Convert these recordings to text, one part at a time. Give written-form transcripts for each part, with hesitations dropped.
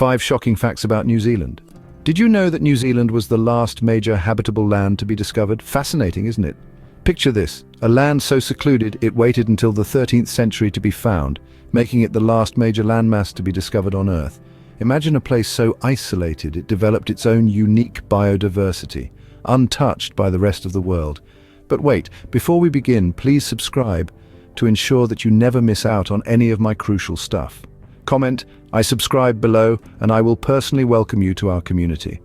5 shocking facts about New Zealand. Did you know that New Zealand was the last major habitable land to be discovered? Fascinating, isn't it? Picture this, a land so secluded it waited until the 13th century to be found, making it the last major landmass to be discovered on Earth. Imagine a place so isolated it developed its own unique biodiversity, untouched by the rest of the world. But wait, before we begin, please subscribe to ensure that you never miss out on any of my crucial stuff. Comment, "I subscribe" below, and I will personally welcome you to our community.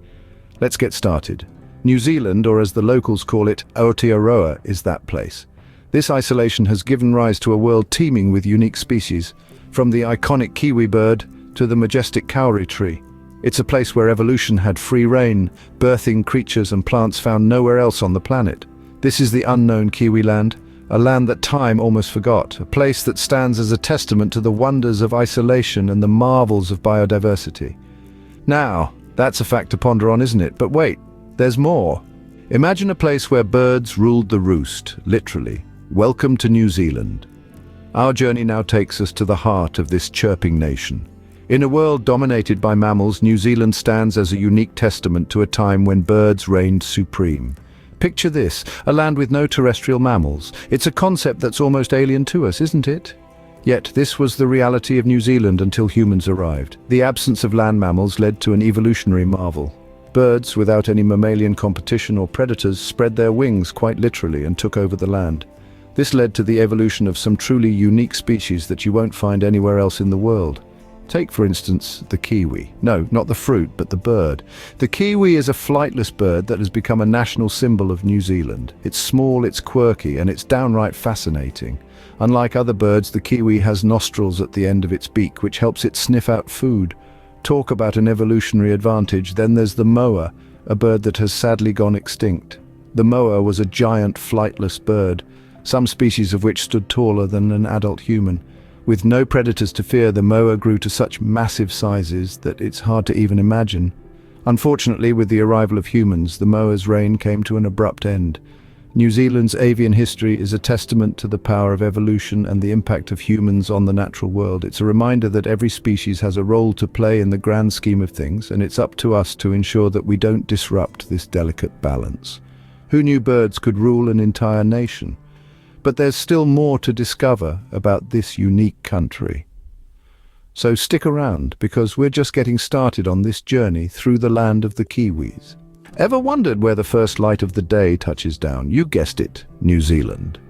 Let's get started. New Zealand, or as the locals call it, Aotearoa, is that place. This isolation has given rise to a world teeming with unique species, from the iconic Kiwi bird to the majestic kauri tree. It's a place where evolution had free rein, birthing creatures and plants found nowhere else on the planet. This is the unknown Kiwi land, a land that time almost forgot, a place that stands as a testament to the wonders of isolation and the marvels of biodiversity. Now, that's a fact to ponder on, isn't it? But wait, there's more. Imagine a place where birds ruled the roost, literally. Welcome to New Zealand. Our journey now takes us to the heart of this chirping nation. In a world dominated by mammals, New Zealand stands as a unique testament to a time when birds reigned supreme. Picture this, a land with no terrestrial mammals. It's a concept that's almost alien to us, isn't it? Yet this was the reality of New Zealand until humans arrived. The absence of land mammals led to an evolutionary marvel. Birds, without any mammalian competition or predators, spread their wings quite literally and took over the land. This led to the evolution of some truly unique species that you won't find anywhere else in the world. Take, for instance, the kiwi. No, not the fruit, but the bird. The kiwi is a flightless bird that has become a national symbol of New Zealand. It's small, it's quirky, and it's downright fascinating. Unlike other birds, the kiwi has nostrils at the end of its beak, which helps it sniff out food. Talk about an evolutionary advantage. Then there's the moa, a bird that has sadly gone extinct. The moa was a giant flightless bird, some species of which stood taller than an adult human. With no predators to fear, the moa grew to such massive sizes that it's hard to even imagine. Unfortunately, with the arrival of humans, the moa's reign came to an abrupt end. New Zealand's avian history is a testament to the power of evolution and the impact of humans on the natural world. It's a reminder that every species has a role to play in the grand scheme of things, and it's up to us to ensure that we don't disrupt this delicate balance. Who knew birds could rule an entire nation? But there's still more to discover about this unique country. So stick around, because we're just getting started on this journey through the land of the Kiwis. Ever wondered where the first light of the day touches down? You guessed it, New Zealand.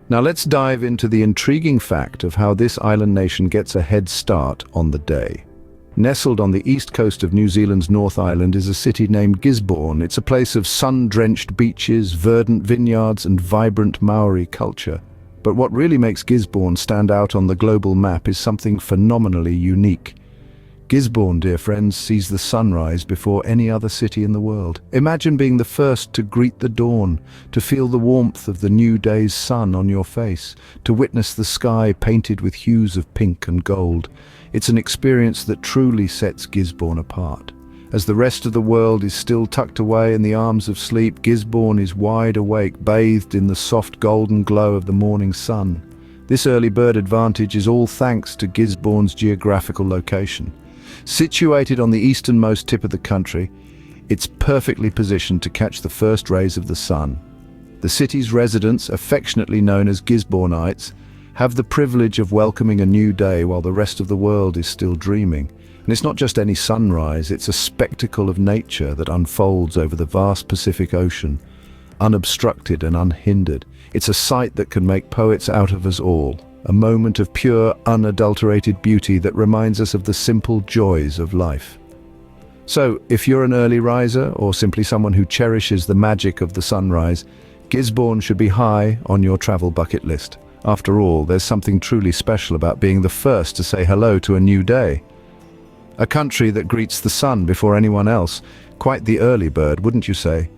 Now let's dive into the intriguing fact of how this island nation gets a head start on the day. Nestled on the east coast of New Zealand's North Island is a city named Gisborne. It's a place of sun-drenched beaches, verdant vineyards, and vibrant Maori culture. But what really makes Gisborne stand out on the global map is something phenomenally unique. Gisborne, dear friends, sees the sunrise before any other city in the world. Imagine being the first to greet the dawn, to feel the warmth of the new day's sun on your face, to witness the sky painted with hues of pink and gold. It's an experience that truly sets Gisborne apart. As the rest of the world is still tucked away in the arms of sleep, Gisborne is wide awake, bathed in the soft golden glow of the morning sun. This early bird advantage is all thanks to Gisborne's geographical location. Situated on the easternmost tip of the country, it's perfectly positioned to catch the first rays of the sun. The city's residents, affectionately known as Gisborneites, have the privilege of welcoming a new day while the rest of the world is still dreaming. And it's not just any sunrise, it's a spectacle of nature that unfolds over the vast Pacific Ocean, unobstructed and unhindered. It's a sight that can make poets out of us all, a moment of pure, unadulterated beauty that reminds us of the simple joys of life. So, if you're an early riser or simply someone who cherishes the magic of the sunrise, Gisborne should be high on your travel bucket list. After all, there's something truly special about being the first to say hello to a new day. A country that greets the sun before anyone else. Quite the early bird, wouldn't you say?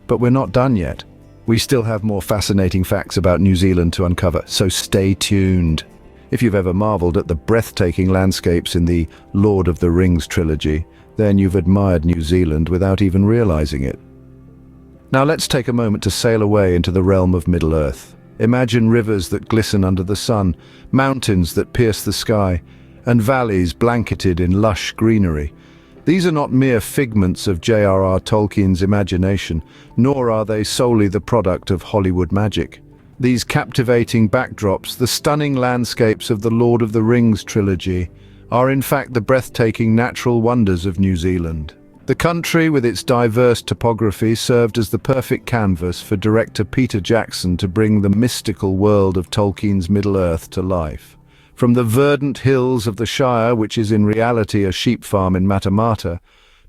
But we're not done yet. We still have more fascinating facts about New Zealand to uncover, so stay tuned. If you've ever marveled at the breathtaking landscapes in the Lord of the Rings trilogy, then you've admired New Zealand without even realizing it. Now let's take a moment to sail away into the realm of Middle-earth. Imagine rivers that glisten under the sun, mountains that pierce the sky, and valleys blanketed in lush greenery. These are not mere figments of J.R.R. Tolkien's imagination, nor are they solely the product of Hollywood magic. These captivating backdrops, the stunning landscapes of the Lord of the Rings trilogy, are in fact the breathtaking natural wonders of New Zealand. The country, with its diverse topography, served as the perfect canvas for director Peter Jackson to bring the mystical world of Tolkien's Middle-earth to life. From the verdant hills of the Shire, which is in reality a sheep farm in Matamata,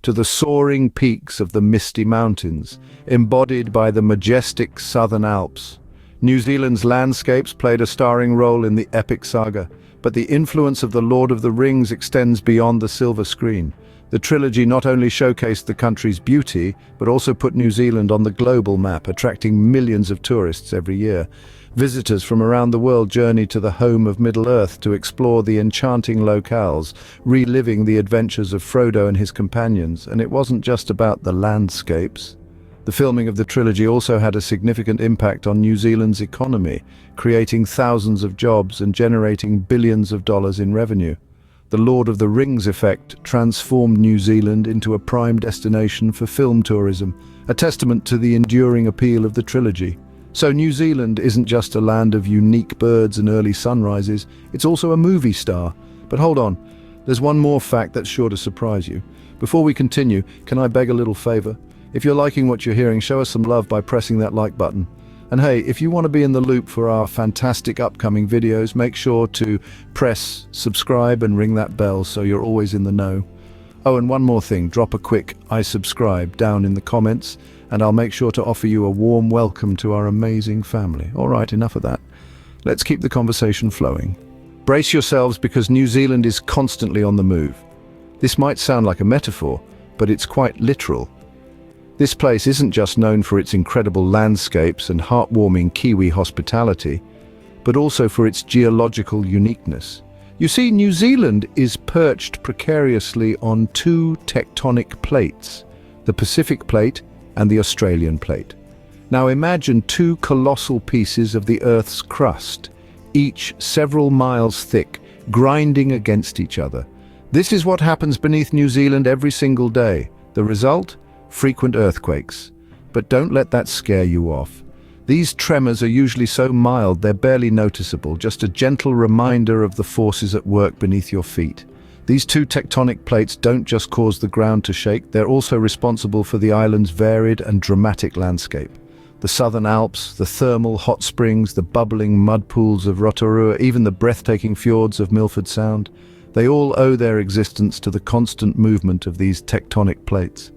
to the soaring peaks of the Misty Mountains, embodied by the majestic Southern Alps. New Zealand's landscapes played a starring role in the epic saga, but the influence of the Lord of the Rings extends beyond the silver screen. The trilogy not only showcased the country's beauty, but also put New Zealand on the global map, attracting millions of tourists every year. Visitors from around the world journey to the home of Middle-earth to explore the enchanting locales, reliving the adventures of Frodo and his companions. And it wasn't just about the landscapes. The filming of the trilogy also had a significant impact on New Zealand's economy, creating thousands of jobs and generating billions of dollars in revenue. The Lord of the Rings effect transformed New Zealand into a prime destination for film tourism, a testament to the enduring appeal of the trilogy. So New Zealand isn't just a land of unique birds and early sunrises, it's also a movie star. But hold on, there's one more fact that's sure to surprise you. Before we continue, can I beg a little favor? If you're liking what you're hearing, show us some love by pressing that like button. And hey, if you want to be in the loop for our fantastic upcoming videos, make sure to press subscribe and ring that bell so you're always in the know. Oh, and one more thing, drop a quick "I subscribe" down in the comments, and I'll make sure to offer you a warm welcome to our amazing family. All right, enough of that. Let's keep the conversation flowing. Brace yourselves, because New Zealand is constantly on the move. This might sound like a metaphor, but it's quite literal. This place isn't just known for its incredible landscapes and heartwarming Kiwi hospitality, but also for its geological uniqueness. You see, New Zealand is perched precariously on two tectonic plates, the Pacific Plate and the Australian Plate. Now imagine two colossal pieces of the Earth's crust, each several miles thick, grinding against each other. This is what happens beneath New Zealand every single day. The result? Frequent earthquakes. But don't let that scare you off. These tremors are usually so mild they're barely noticeable, just a gentle reminder of the forces at work beneath your feet. These two tectonic plates don't just cause the ground to shake, they're also responsible for the island's varied and dramatic landscape. The Southern Alps, the thermal hot springs, the bubbling mud pools of Rotorua, even the breathtaking fjords of Milford Sound, they all owe their existence to the constant movement of these tectonic plates.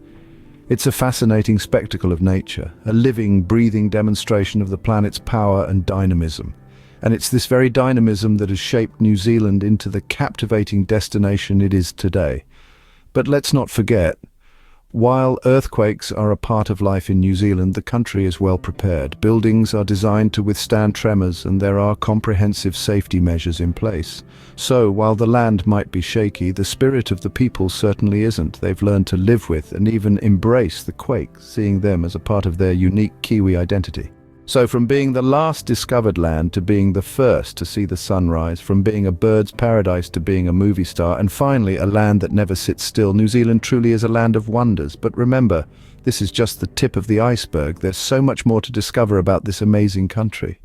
It's a fascinating spectacle of nature, a living, breathing demonstration of the planet's power and dynamism. And it's this very dynamism that has shaped New Zealand into the captivating destination it is today. But let's not forget, while earthquakes are a part of life in New Zealand, the country is well prepared. Buildings are designed to withstand tremors, and there are comprehensive safety measures in place. So, while the land might be shaky, the spirit of the people certainly isn't. They've learned to live with and even embrace the quakes, seeing them as a part of their unique Kiwi identity. So from being the last discovered land to being the first to see the sunrise, from being a bird's paradise to being a movie star, and finally a land that never sits still, New Zealand truly is a land of wonders. But remember, this is just the tip of the iceberg. There's so much more to discover about this amazing country.